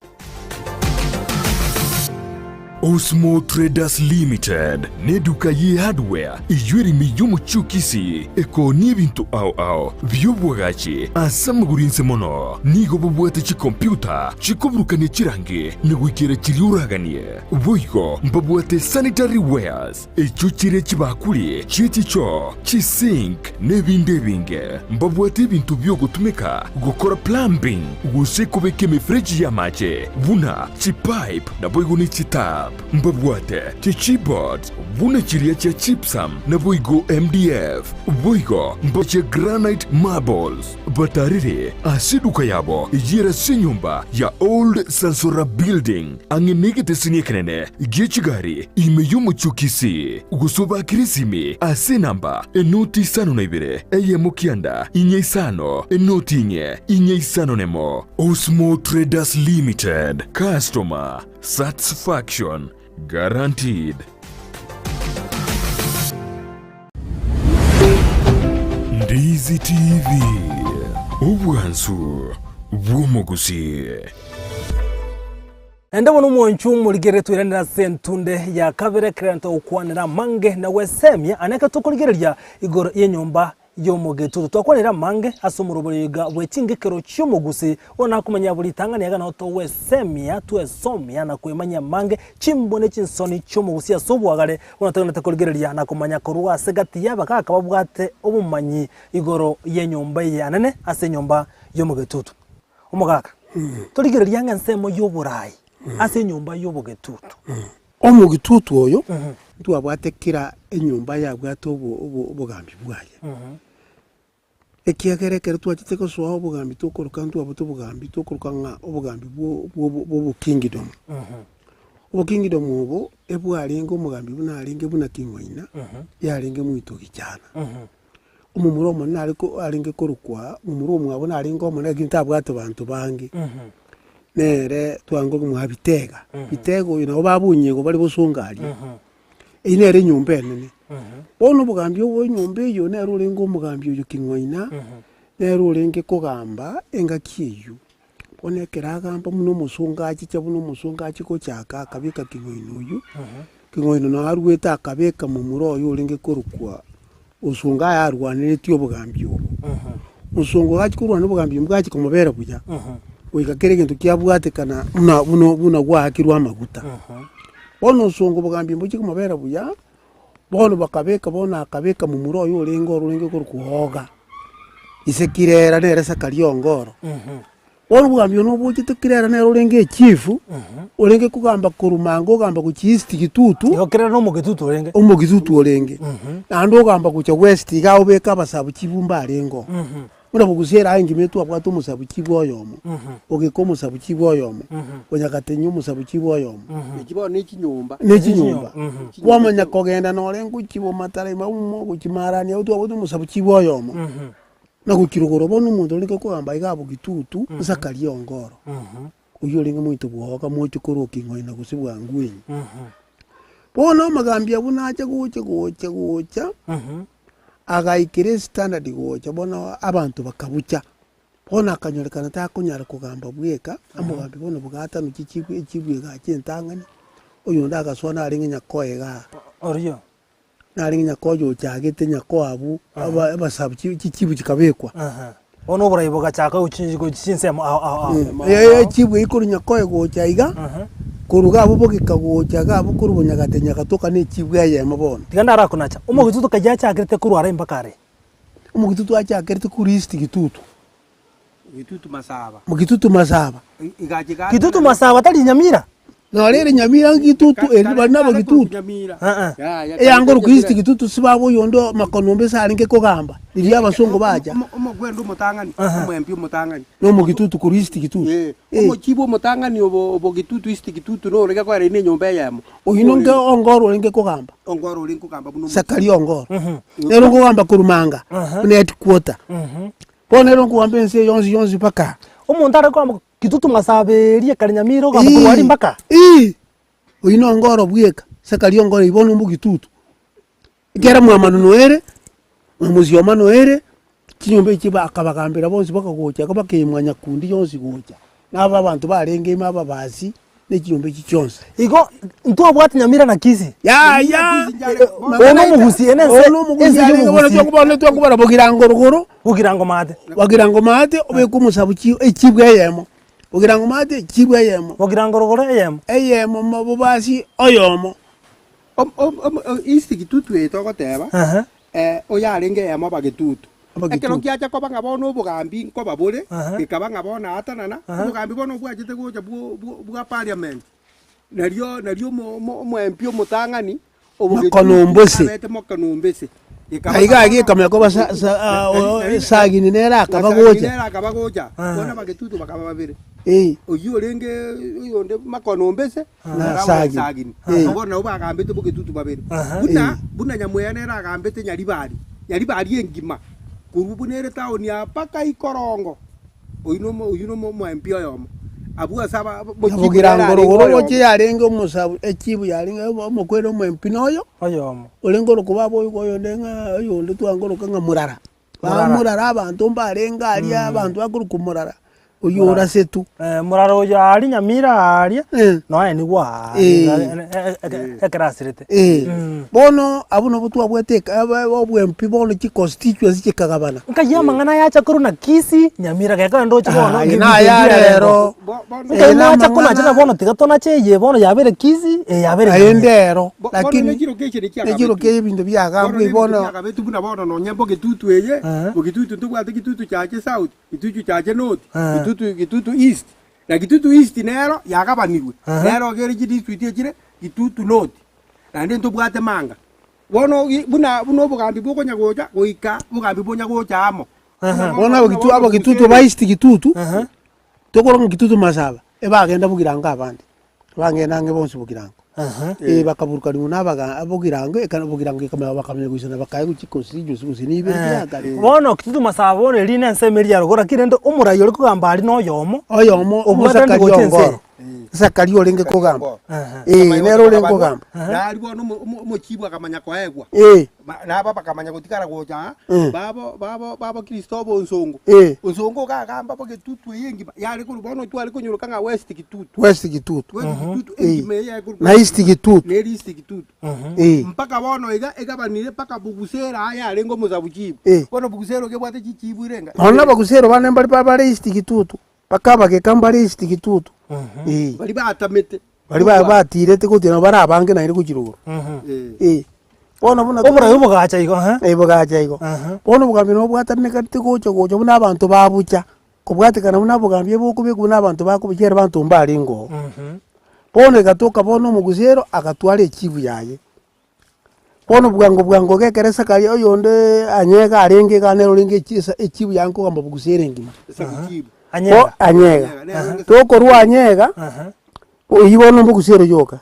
Osmo Traders Limited neduka ye hardware ijwiri miyumu chukisi eko nibintu au vyobwagachi asamugurinse mono nigo bubwate chi computer chikobrukane chirangi nigwikire chiriuraganie boigo mbabwate sanitary wares echuchire chibakuli chichicho chisink nebindebinge mbabwate bintu byo gutumika gukora plumbing gusekobeke mifreji ya mache buna chipipe na boigo ni chitap mbabwate chichibot buna chiria cha chipsam na boigo MDF boigo mbache granite marbles batarire asiduka yabo ijira sinyumba ya old sansora building angenegete sinyekenene gichigari imeyumu chukisi gusoba kirisimi asinamba enoti sano na ibire eye mukianda inye isano enoti inye isano nemo Osmo Traders Limited customer satisfaction guaranteed. Ndizi TV obwansu bw'omugusi Enda bono mwanchu muligere twirendera sentunde ya kabere krento ukwanira mange na wesemya aneka tukurigereria igoro yenyomba yomugetutu twakwanira mange asomuruburiga bweching'Igekero cy'omugusi ona kumanya buri tangani yaga noto wesemya twesomya na kwemanya mange chimbone chinsoni cy'omugusi asobwagare ona tagana takurigereria na kumanya korwa segati yaba kakababwate obumanyi igoro yenyomba yanene ase nyomba yomugetutu omugaka turigereria ngansemo y'oburayi ase nyomba y'obugetutu omugitutu oyo twabwate kira enyumba yabwate obugambi bwaye ekiagerekere twachite ko swa obugambi tokoruka ntwabuto obugambi tokoruka nga obugambi bwo kingdom obukingdom obo ebwalinga omugambi bunalinga bunakingwaina yalinga muito gichana omumuromo naliko alinga korukwa omumuromo abo nalinga omuna gintabwate bantu bangi nere twango kumwabitega bitego ino babunyego bali busungali inere nyumba enene bono obogambi obwo enyomba eyo nero orenge omogambi oyo king'oina nero orenge kogamba engaki eyo bono ekero agamba muno omosungachi cha buno omosungachi gochaka akabeka king'oina oyo king'oina no arwete akabeka momuro oyo orenge korokwa osunga yarwaneretie obogambi obwo osungo gachi korwana obogambi mbwachi komobera buya oiga kere gento kiabwatekana buna gwakirwa amaguta bono osungo obogambi mbuchi komobera buya bono bakabeka bono akabeka momuro oyo orenge korokwoga ise kirera nere sakariongoro bono obogambi ono obuchete kirera nere orenge echifu orenge kugamba korumanga ogamba gochi east gitutu igokirera no mogitutu orenge omogitutu orenge nando ogamba gocha west iga obeka abasabu chibumba arengo muna bugusera aingi metu abwata omusabu chibwa oyomo ogeka omusabu chibwa oyomo onyakatenya omusabu chibwa oyomo ekibo nekinyumba wamanya kogenda norenga ochibo matara maumo gochimarania otu abwata omusabu chibwa oyomo na gukirogoro bono omonto orenge kogamba iga abogitutu nsakari ongoro oyo orenge moito bwoga moito koroka ing'oina gose bwangwenyi bono amagambi abu nacha gocha agaikire standard gocha bono abantu bakabucha bono akanyorekana takonyara kugamba bweka amogambi bono bugatano chibwega chentangani oyo ndagaswana aringe nyakoega oriyo naringe nyakoyo chagete nyakoabu abasabu chichibu chikabekwa bono oborai bogachaka uchinsemo chibwe ikuru nyakoe gocha iga kuruga abo bogika gocha gabo kurubonyagatenya gatoka ne chibwe yema bono tiganda arakunacha omogitutu kajachakirete kurwara imbakare omogitutu achakirete kuristi gitutu masaba mugitutu masaba gitutu masaba tali nyamira no rere nyamira gitutu bana bagitutu eyangoro kuristi gitutu sibabo yondo makonombe saringe kogamba iri abasongo baja omogwendo mutangani omwempi mutangani no mugitutu kuristi gitutu omochibo mutangani obo gitutu isti gitutu no rega kware ne nyomba yamo oyino nge ongoro renge kogamba buno sakali ongoro nero kogamba kurumanga ne headquarter ponero kogamba ense yonzi paka omuntu arakwamba gitutu masaberie karinyamiro gamba kurwara imbaka oyino ongoro bweka sakali ongoro ibono mu gitutu igera mwamano noere mumuzioma noere kinyombe kiba akabagambira bonzi bakagocha kabakemwanya kundi yonzi gocha naba abantu barenge imaba bazi nekinyombe kichonse igo ntu abwati nyamira na kisi ono mugusi enese ono twakubona bogirango mate obeka omusabu ekibwa eyemo bogirango mate ekibwa eyemo bogirango eyemo mabobasi oyomo isti gitutu etogoteba oyarenge yemo bagitutu ekero kiacha koba ngabona obugambi koba bure ikaba ngabona atanana obugambi bono bwachete gocha bwa parliament naryo mwempi omutangani makonombese aiga kamera koba sagini nera akabagocha bona bagitutu bakaba babire oyo renge yonde makonombese na sagini bona obagambete bugitutu babire buna nyamweya nera agambete nyaribari engima kurubu nere taoni apaka ikorongo oyino mwempi oyomo abua saba bogirangoro goche yarenge omusabu echibu yarenge omokwero mwempi noyo oyomo olengoro kuba boyo goyo ndenga yonde twangoro kanga murara abantu mbarenga ali abantu akuru kumurara oyora setu murara oyo ali nyamira ali no ni gwa ekrasirete bono abuno butwa bweteka obwempi bono chi constituency chikagabana nkayama ngana yacha kuru na kisi nyamira keka ndo chibono na ya rero nkayama yacha kuna chana bono tigatona cheye bono yabere kisi yabere ayendero lakini nekiro ke bintu byagambo bono akabetu buna bono no nyambo gitutu eye gitutu tugwa gitutu chache south gitutu chache north gitutu east na gitutu east nero yagabanirwe nero gere gitutu chire gitutu north nandi ntubwate manga bono buno bugambi bokonya gocha goika bugambi bonya gocha amo bono abo gitutu ba east gitutu tokoro gitutu masaba ebagenda bugiranga abandi bangenda nge bonse bugiranga bakaburuka rimuna abogirango ekana bogirango ikamera bakamenya gusana bakaye guchikosije usini ibere bono gitutu masaba bono rine nsemeri yarogora kirendo umurayo liko gamba ali no yomo omusakari ongoro sakari olenge kogamba nero olenge kogamba nari bono mochibu akamanya kwaegwa naba bakamanya gutikara goja babo Kristo bonsongo onsongo kagamba bogetutu yengi yari kuru bono twali kunyuruka nga west kitutu na east kitutu neri east kitutu mpaka bono igabanire paka bugusera aya arengo muzabujibu bono bugusero gebwate chichibu irenga ona bagusero bane bali east kitutu bakaba ke kambali east kitutu bali batamete bali batirete kutina bara abange na iri kukiruguru bono buna obura bugacha iko bugacha iko bono bugambi no bwatarine kati gocho buna abantu babucha kubwatikana buna bugambi bukubi kuna abantu bakubikera abantu mbali ngo bono gatoka bono mugusero akatwala echibu yaye bono bwango kekeresa kali oyonde anyega arenge kanero linge echibu yanko kamba bugusere ngima anyega toko ruwa anyega oyibono mbugusero joka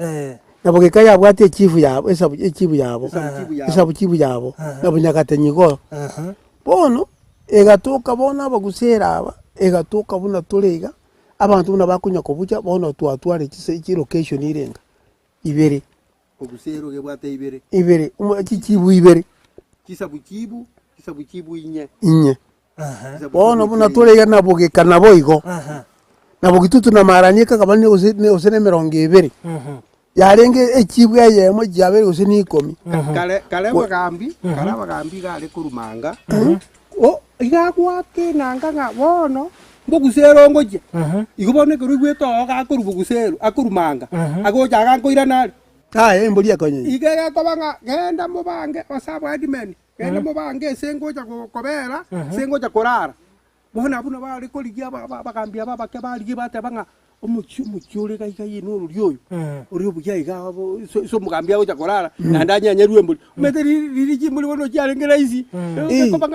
nabo kekaya bwate echifu yabo echibu yabo nabo nyakate nyigo bono egatoka bona bagusera aba egatoka buna tulega abantu buna bakunya kobucha bono twatwale chi location irenga ibere bagusero gebwate ibere chichibu ibere kisabuchibu inye bono buna tulega nabo gekana boigo nabo gitutu na maranyeka kabane osene 20 yarenge echibu yemo jabere osene 10 kale bagambi gale kurumanga igagwate nanga nga bono mbugusero ngoje igobone kurugweto agakuru bugusero akurumanga agoja agankoira nari embuli yakonye igega kobanga genda mubange osabo admin genda mubange sengoja kobera sengoja korara bona buna bali koligia bagambia babake bali batabanga umucyure kaikaye n'ururyoyo uri buyayiga so mugambia goja korara nandanya nyerwe mbuli meteri muri bono cyarengera izi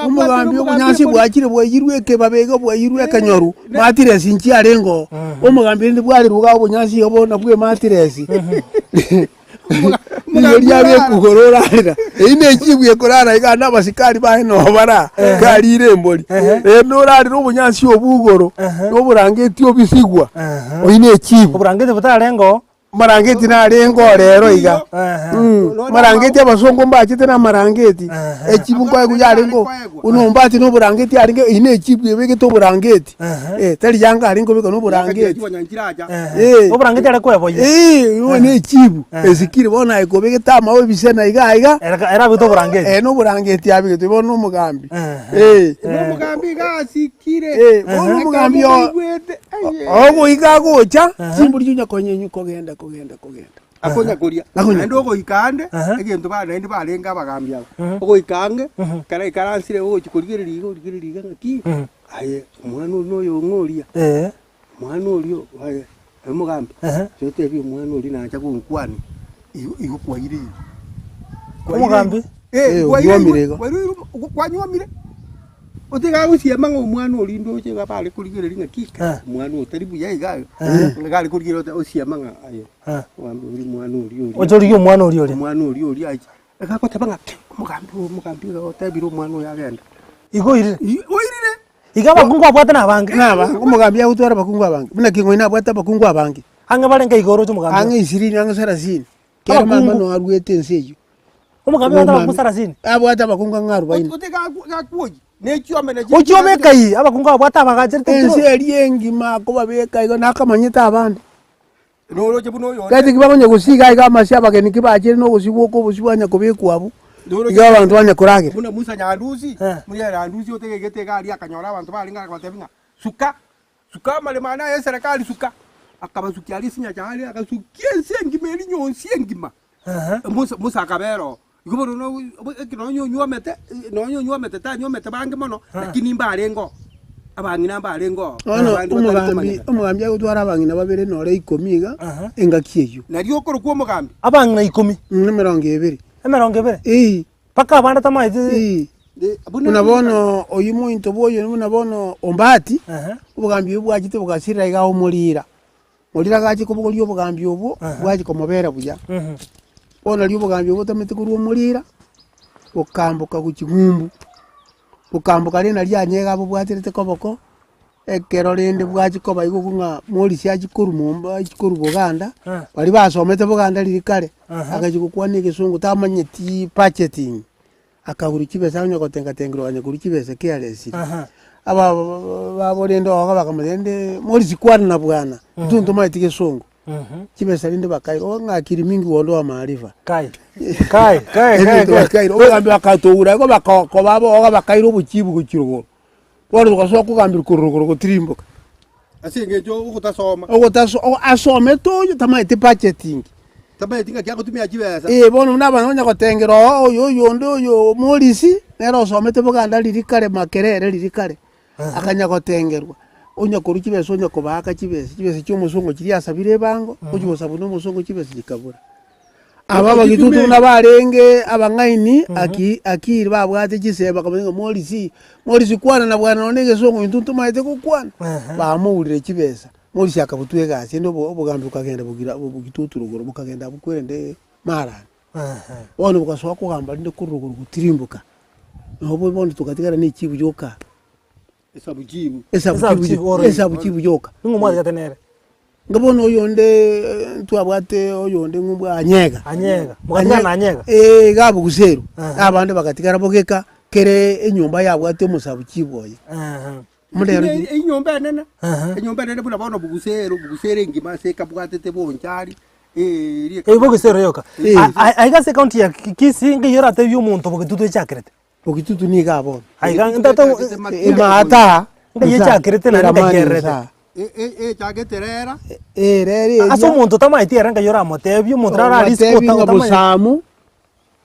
umugambia kunyasi bwakire bwayirwe ke babega bwayirwe kanyoru matiresi nchi arengo umugambia ndi bwali ruga bunyasi yobona bwe matiresi mugambia yabe kugorora ine chibwe korara igana basikari baheno bara kali iremboli norari rubunyasi obugoro noburangeti obisigwa oine chibu oburangeti butarengo marangeti na rengo rero iga marangeti abasongo mbachite na marangeti echibu kwa kujarengo unombati no burangeti aringe ine echibu yebege to burangeti tari yanga aringo bega no burangeti oburangeti are kwebo one echibu esikire bona ekobege tama we bisena iga era bito burangeti no burangeti abige to bono mugambi no mugambi ga sikire no mugambi ogo iga gocha simburi junya konyenyu kogenda akonya kuria ndo go ikande egento bana ndi balenga bagambya ogo ikange kara ikaransire ogo chikurigiriga ngaki aye mwana noyo ngoria mwana olio aye mugambi sote bi mwana oli nacha kunkwani igo kwaire mugambi kwanyomire otiga guciema ngo mwana oli ndo che gapale kurigiriga ngaki mwana otari buya igayo ngali kurigiro ociema nga aye wambi mwana oli ojoriyo mwana oli aje akakota banga mugambi otabiro mwana yagenda igo irire igaba kungu abwata nabange umugambi utwara bakungu abange bina kingo ina abwata bakungu abange anga barenga igoro cyo mugambi anga isiri anga sarasini kera mama no arwete nsejo umugambi abwata bakusarasini abwata bakungu ngaru baini otega gakuoji nechiomene ochiomeka yi abakungu abwata bagajirite enseri yengi mako babeka igo nakamanyita abandi nolo chebuno yo kati kibabonye gusiga iga mashaba ke nikibajire no gusigo ko busibanya kubekwabu iga abantu banya kurage buna musa nyanduzi muri nyanduzi otegegete gali akanyora abantu balinga batebinga suka male mana ya serikali suka akabasukia lisinya cyane akasukia sengi meri nyonsi engima musa akabero igoboro no nyomete ta nyomete bange mono lakini mbarengo abangina mbarengo umugambi agutwara abangina babere nore 10 engakieyo nariyo koro kwa mugambi abangina 10 20 paka abanda tamaiti unabono oyimu intoboyo unabono ombati ubugambi bwagite bugasirira igaho mulira gachi kubugolyo bugambi obwo bwaji komobera buja bona lyo bugambi obwo tamete kuru mulira ukambuka ku kigumbu ukambuka lena lyanyega abo bwatirete koboko ekero rende bwachikoba igugunga morisi achikoru mumba achikoru Buganda bali basomete Buganda riri kare akachikukwana igisungu tamanyeti budgeting akagura ikibesa onye gotengatengero wanye gura ikibesa careless aba baborende oga bakamurende morisi kwana na bwana tuntu maiti gisungu kibesa rinde bakairo ngakiri mingi wondo wa maarifa kai ogambe akatoura go bakako babo oga bakairo buchibu gukirugo wari ugasoka kugambira kuruguru gutirimbuka asenge jo ugutasoma asome toyo tamaite budgeting tabayetinga kya gutumia kibesa bono nabana onya gotengero oyo ndo yo morisi nero somete Buganda riri kare makerere riri kare akanya gotengerwa onya koru kibesa onya kobaka kibesa cy'umusungu kiri asabire bango ugibosa buno umusungu kibesa gikabura aba bagitutu nabarenge abangaini akiri babwate giseba kabenga morisi kwana na bwana onege songo intuntu maite kukwana bamuurire kibesa morisi akabutwe gasi ndo obugambi ukagenda bugira bugitutu ruguru bukagenda bukwende marana wano bukasoka kugamba ndi kuruguru gutirimbuka nobo bondi tukatigara ni kibu joka esabu kibu joka ngumwa gatenere ngabona oyonde twabwate oyonde ngumbwa anyega mukatigara na anyega gabo gusero abandi bakatigara bogeka kere enyumba yabwate musabu kiboye mudero enyumba nene buna bono bugusero ngima seka bwatete bonchari bogusero yoka aiga se county ya Kisii ngiyora te byumuntu bogitutu cyakirete bogitutu ni gabo aiga ndato imata ngiyakirete na ngakerete chageterera rere aso muntu tamaiti eranga yora motebyo umuntu ararisikota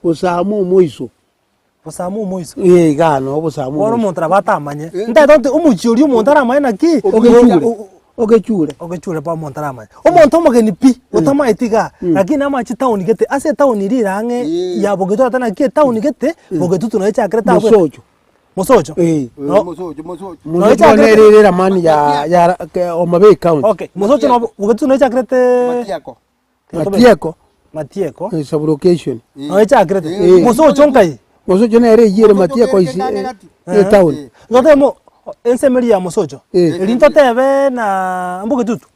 busamu moiso gano busamu woro muntu abatamanye ndato umucyuri umuntu aramanye naki ogechure pa muntu aramanye umuntu omugeni pi utamaiti ga lakini amachi town gete ase town irirange ya bogeto atana ki town gete bogeto tuno chakreta Mosocho. Mosocho nere ramani ya Omabei County. Okay. Mosocho no bogetu no chakrete Matieko. Sub location. No chakrete. Mosocho nkai. Mosocho nere yire Matieko isi town. Ngotemo ensemeri ya Mosocho. Linto tebe na mbogetutu.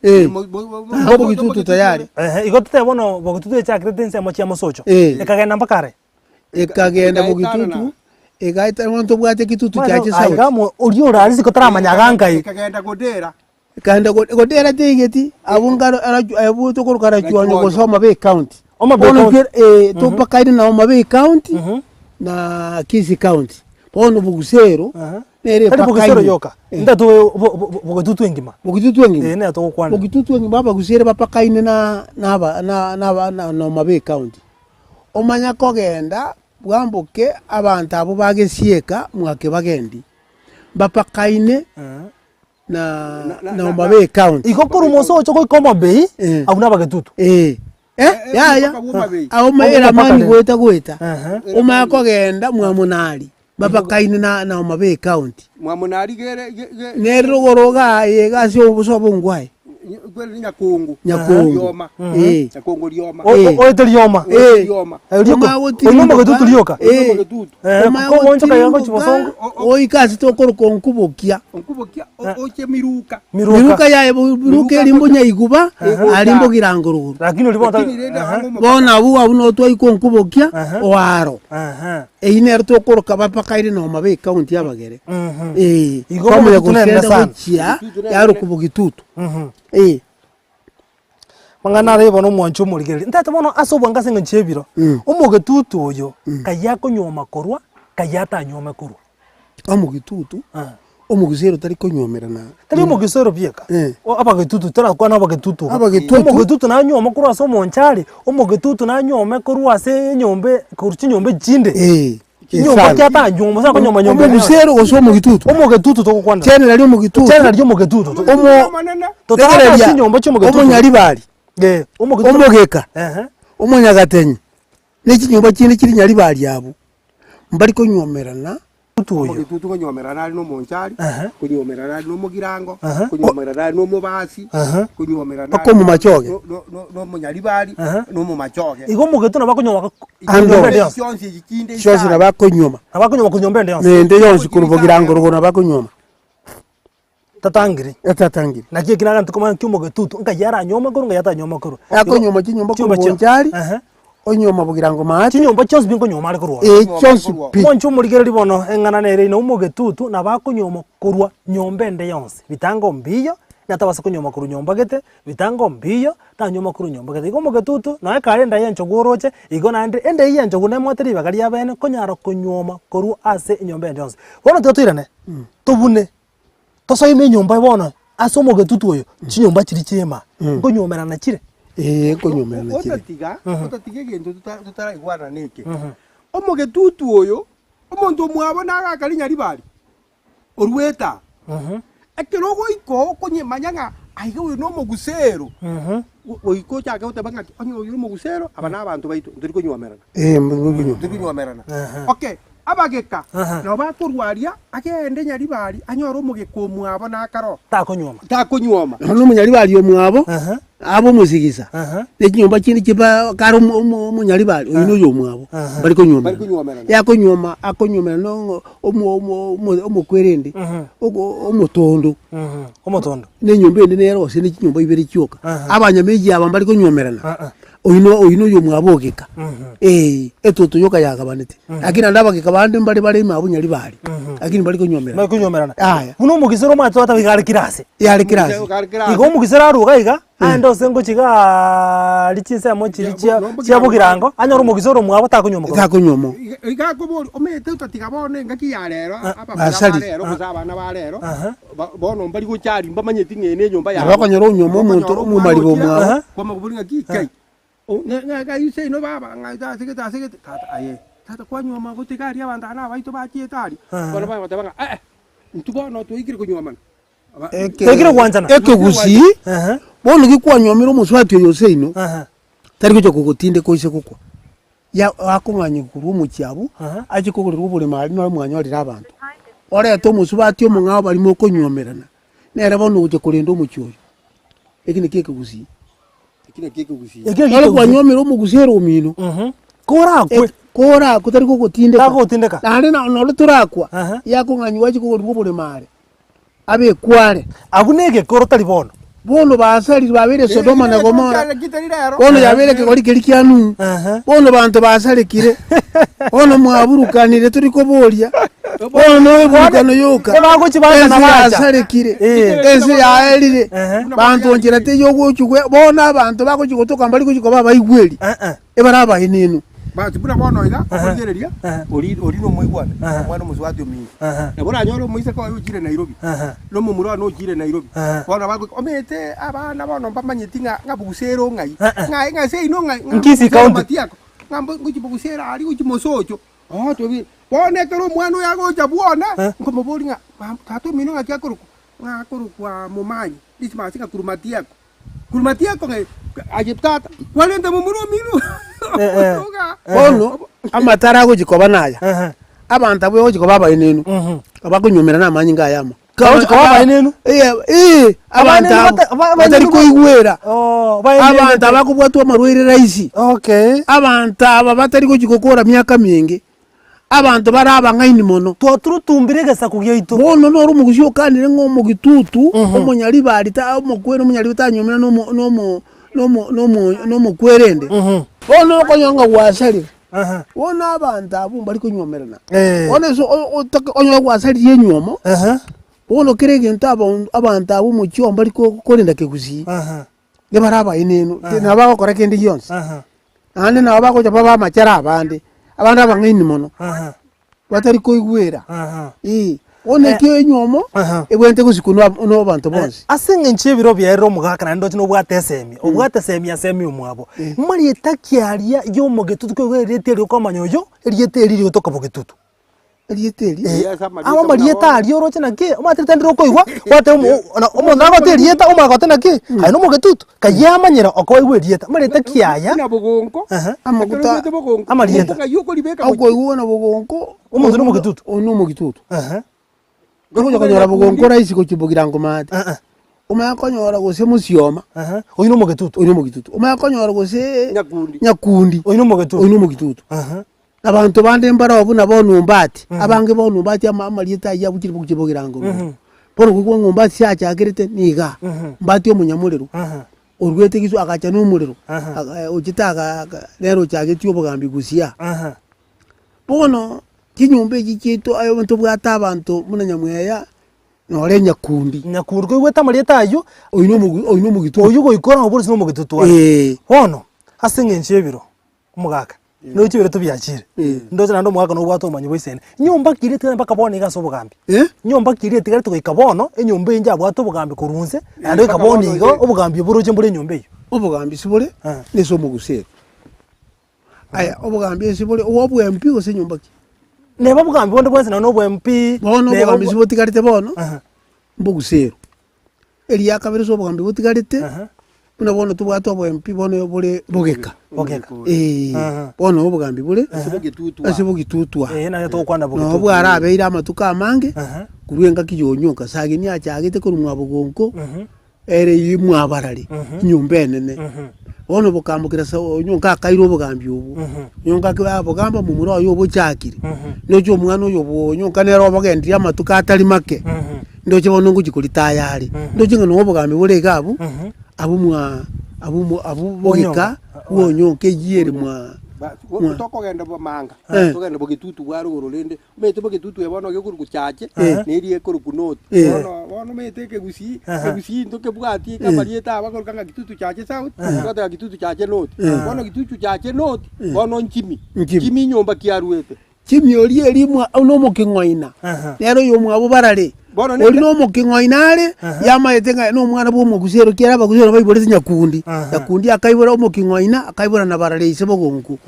Mbogetutu tayari. Igote bono bogetutu chakrete ensemo ya Mosocho. Ekagenda mpakare. Ekagenda bogetutu. Egaita wanto bwate kitutu cyaje sawa. Agamo uri urarizi ko taramanyagangai. Kagenda godera tegeti abungaro abuto ko karacyonyo go soma Bay County. To pakaini na Omabei County na Kisii County. Bono bugusero nere pakaini. Bugusero yoka. Ndato bogetutu engima. Ne to kwana. Bogetutu engima bagusere bapakaini na Omabei County. Omanya kogenda bwambuke abantu abo bagesieka mwake bagendi bapakaine na Omabei County igokuru Mosocho ko Omabei abuna bagetutu ya aho mera mani gweta oma kogenda mwamunali bapakaine na Omabei County mwamunali gere nerogoroga yega sio busobo ngwai Nyakungu Yoma Nyakungu Yoma Yoma Getutu lyoka ko woncho kayango chibosongo ikasi to koro nkubokia oche miruka ya miruka limbonya iguba alimbo girangururu lakini ulibona bona abu no to iko nkubokia oaro ine to koro kabapakaire na Omabei County yabagere igomwe gusenda chia yaro kubogitutu mangana rebo no mwancho murigeri ntata bono asobwanga senga nchebiro omugetutu oyo kayako nyoma korwa kayata nyoma korwa omugetutu omugusero tari konyomerana tari omugesero bieka abagetutu tara kwa na abagetutu omugetutu na nyoma korwa so monchari omugetutu na nyoma korwa se nyombe kurchi nyombe jinde nyomba kyata nyomba sa nyomba omugusero oso omugetutu to kwanda chene rali omugetutu totara nyomba cyo omugetutu omonyali bali omogeka omonyagatenyi nekinyomba kindi kiri nyali bali abo mbali konyomerana Omugetutu konyomerana ali no monchari konyomerana ali no mugirango konyomerana ali no mubasi konyomerana ko mu machoge no munyali bali no mu machoge igo mugetu na bakonyoma shonsi na bakonyoma konyombe ndio nde yonsi kuruvugirango rugo na bakonyoma tatangiri Etatangiri. na kie kinaga ntukoma kyumo getutu nka yara nyoma kuru yata nyoma kuru Akonyoma chinyomba kubonjari. Onyoma bugirango maati. chinyomba chose binko nyoma ari kurwa Chonsi pi. moncho murigereri bono engana nere ino umo getutu na bakonyoma kurwa nyomba ende yonse bitango mbiyo natabasa kunyoma kuru nyomba gete bitango mbiyo ta nyoma kuru nyomba gete igo mogetutu na kalenda yencho goroche igo nande ende yencho gune moteri bagari yabene konyara kunyoma kuru ase nyomba ende yonse bono totirane tobune tosoime nyomba bono ase omogetutu oyo chinyomba chiri chema nkonyomera na chire Konyomera na chire. Otatiga egento tutaraigwana neke. Omogetutu oyo omonto mwabo nagakarinya ribari. Orweta. Ekero goiko konyemanya nga aiga we no mogusero. Goiko chake utabanga onyo yo mogusero abana abantu baitu turi konyomerana. Turi konyomerana. Okay. Abageka no bakurwaria agende nyaribari anyora omugeko mwabo nakaro takonyoma no munyaribari omwabo abo musigisa nekinyomba kindi kiba karo munyaribari oyino yo mwabo bari konyoma yakonyoma akonyomera no omukwerende omutondo nenyomba ende nero se nekinyomba ibere kyoka abanyameji aba bari konyomerana oyino yo mwabo ogeka etoto yoka yagabanete akina ndabageka bandi bari mabunyari bari akini bari konyomerana aya muno mugisero mwato atabigara kirase yari kirase igo mugisero aruga iga ando sengo chiga lichinse mochi chia bugirango anyoro mugisero mwabo takonyoma iga kobori omete utatigabone ngaki ya rero abana kuzabana ba rero bono mbali gucyari mbamanyeti ngene nyomba ya bakonyoro nyoma umuntu umumaribo mwabo kwa makuburi ngaki kai nga yise no baba nga segeta tata aye tata kwanyoma gutigari abandana baito bachietari bana baba tabanga ntubono tuigire kunyoma tegire kwanzana ekegusi bono gikwanyomira omuswati oyo seino tari cyo kugutinde koise kukwa ya akonganye kuru mukyabo akikogorera ubule mali no mwanya oli abantu oreta omuswati omungabo bali mo konyomerana nere bono uje kurenda omukyoyo ekine kekegusi kile kwanyomera omugusero omino kora kutari kugutindeka nande no turakwa yakonganye wakikogorera ubule mali abe kware agunege koro tari bono basali babere Sodoma na Gomora bono yabere kegori kirikianu bono bantu basalekire bono mwaburukanire turi koboria bono burukano yoka baguchibana na basalekire ense yaelire bantu onjera te yogo chugwe bono abantu baguchikotoka mbali kuchikoba bayigweri ebaraba inenu bati buna bono iga okugereria ori no mwigwana mwana muswati omi na bora nyoro muise ko ujire Nairobi no mumuro no ujire Nairobi bona bago omete abana bono mbamanyeti nga bugusero ngai sei no ngai nkisi county ngambo nguchibugusera ali uchimosocho tobi bona kero mwana yago jabuona ngomobori nga tato mino ngakyakuru kwa mumanyi ismasika kurumatiako ngai ajiptata walenda mumuro mino bono amatara ago jikoba naya abantu abo jikoba bainenu abakonyomera na manyi ngayama jikoba bainenu abantu batari koigwera abantu abakubwatwa marwere raisi abantu aba batari kujikokora myaka mingi abantu baraba ngaini mono twoturutumbirigesa kugyeito bono no rumugushi okanire ngo mugitutu omonyari bari ta omokwero omonyari utanyomera no mukwerende bono konyonga wasali bono abantu abo bari kunyomerana bono so onyo wasali yenyomo bono kirege ntabo abantu abo mucyo bari korinda kegusi ngebaraba ineno nabako kora kendi yonse ande nabako jaba machara abandi abantu abangini mono batari koigwera one kyo nyomo ebwente kusikunwa no bantu bonse asenge nchebiro byero mugakana ndo tino bwatesemi obwatesemi asemi umwabo mali etakiaria yo mogetutu ko reteri ko manyoyo erieteri ryotoka bogetutu erieteri aba mali etari yoro tena ke omatritendiro ko igwa wate omondago terieta omagotena ke haino mogetutu kayamanyira okoigwe rieta mali etakiaya na bogonko amaguta amalieta ako igwa bogonko omuntu no mogetutu ono mogitutu Gogo konyora bogonko raisi ko chibugirango mate umaya konyora gose musioma oyino mogetutu umaya konyora gose nyakundi oyino mogitutu abantu bande mbara obuna bono mbati abange bono mbati amalieta ya bukiri bukibugirango bono kwa ngomba siacha akirite niga mbati omunyamuriro urwete kisu akacha n'umuriro ukitaka rero cyageti obugambi gusia bono kinyumba gikito ayo bantu bwata abantu munanyamweya nore nyakundi nyakurwe weta marieta ayo oyino mugito oyu goikora obulisi no mugitutu hono asengenshebiro umugaka no kibere tubyakire ndoze nando mwaka no bwato manyi boisene nyumba kirite mpaka bone gaso bugambi nyumba kirite gari tuko ikabono enyumba inja bwato bugambi kurunze ando ikaboni igo obugambi buroje mbure nyumba iyo obugambi sibure neso mugusera aya obugambi sibure obu MP ose nyumba ki neba bugambi bonde bwense na no MP bono obugambi siboti garite bono mbugusera eliya kabere so obugambi boti garite Una bono tubwato abo MP bono bole bogeka. Bono obugambi bole asibugitutwa. Na to kwanda bogitutwa. No bwara abeira amatuka amange. Kuruenga kijonyonka sagini achagite ko mwabugonko. Ere yimwe abarari nyumba nene. Bono bokambukira so nyonka akairo bugambi ubu. Nyonka kwa bogamba mu muro yo buchakire. Nojo mwana yo nyonka nero bagendi amatuka atari make. Ndoje bono ngujikulitayari. Ndoje ngano obugambi bole gabu. Abu bogeka wonyo ke yere mwa toko genda bomanga togenda bogitutu bwaro gorolende mete bogitutu yabona yo kuru kuchache neriye kuru kunoti bono mete ke gusi ndoke bwati kamarieta abakoro kanga gitutu chache south kata gitutu chache north bono gitutu chache north bono nchimi nyomba kiaruete chimi oliye limwa unomo kingoina nero yo mwabo barare oli no mukingoinare yamayetenga no mwana bo mugusero kera bagusero bayibore nyakundi yakundi akaibora umukingoina akaibora na barare isebo gonku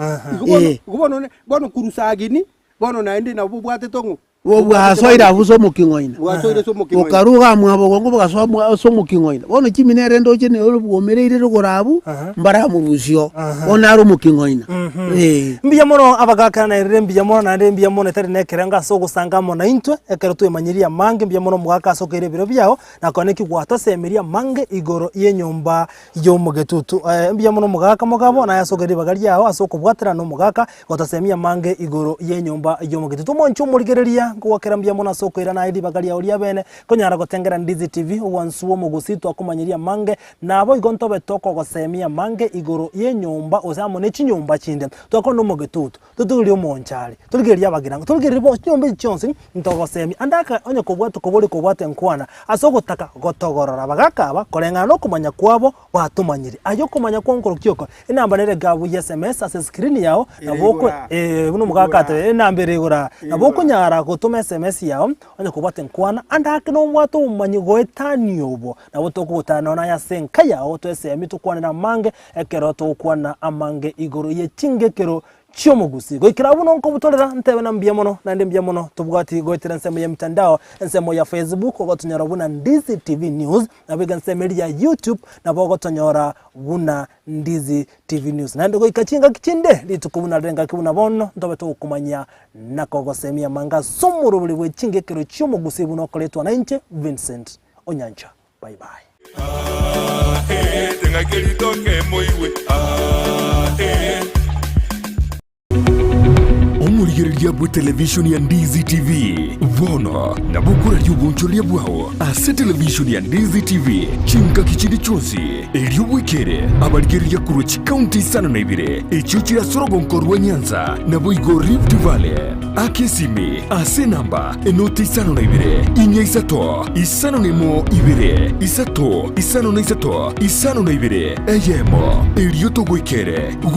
bono kurusagini bono naende na bubwate tongo bwasoira buso mukingoina okaruga mwabo gongo bagaso so mukingoina bono kiminere ndoche ne obugomereire rugorabu mbara mu rusyo onaro mukingoina mbiya mono abagaka na rembiya mono na rembiya mono tari nekerenga so gusanga mono intwe ekero tuemanyiria mange mbiya mono mugaka so kere biro byao na koneki gwata semeria mange igoro yenyomba yo mugetutu mbiya mono mugaka mugabo na yasogere bagari yao asoko bwatira no mugaka gwatasemia mange igoro yenyomba yo mugetutu moncho murigereria kuwakera mbia mona soko ira na idi bagari ya ulia bene konyara gotengera Ndizi TV uwansuo mugusito akumanyiria mange nabo igonto betoko gosemia mange igoro yenyomba osamo ne chinyomba chinde twako no mugetutu tuturi omonchari tuligeria bagirango tuligeria bo nyomba chonse ntogosemi andaka onye kobwato kobori kobwate nkwana asogotaka gotogorora bagakaba korenga no kumanya kwabo batumanyiri ayo kumanya konkoro kyoko inamba nere gabu SMS ase screen yao naboko buno mugakate inamba regura naboko nyara tuma SMS yao onye kubate nkwana andake no mwato umanyi goetani obo na boto kutana na ya senka yao to SM tukwana mange ekero to kwana amange igoro ye Ching'Igekero chiomugusi goikira buno nko butolera ntebe na mbia mono na mbia mono tubwati goitira nsemo ya mitandao nsemo ya Facebook ogotonyora buna Ndizi TV News na biga nsemo ya YouTube na bogotonyora buna Ndizi TV News na ndo goikachinga kichinde litukubuna renga kibuna bono ndobe to kumanya nakogosemia manga somuru buli bwe Ching'Igekero chiomugusi buno koletwa na inche Vincent Onyancha. Bye bye. Tenga kelitoke moiwe omurigereria bwe television ya Ndizi TV vono na bukura yugoncholia bwao ase television ya Ndizi TV chinka kichindi chonsi elio bwekere abarigereria kurochi county sana na ibire echiuchira sorogonko rwa Nyanza na boigo Rift Valley akesimi ase namba enoti sana na ibire inya isato isano nemo ibire isato isano na isato isano na ibire eyemo elio to bwekere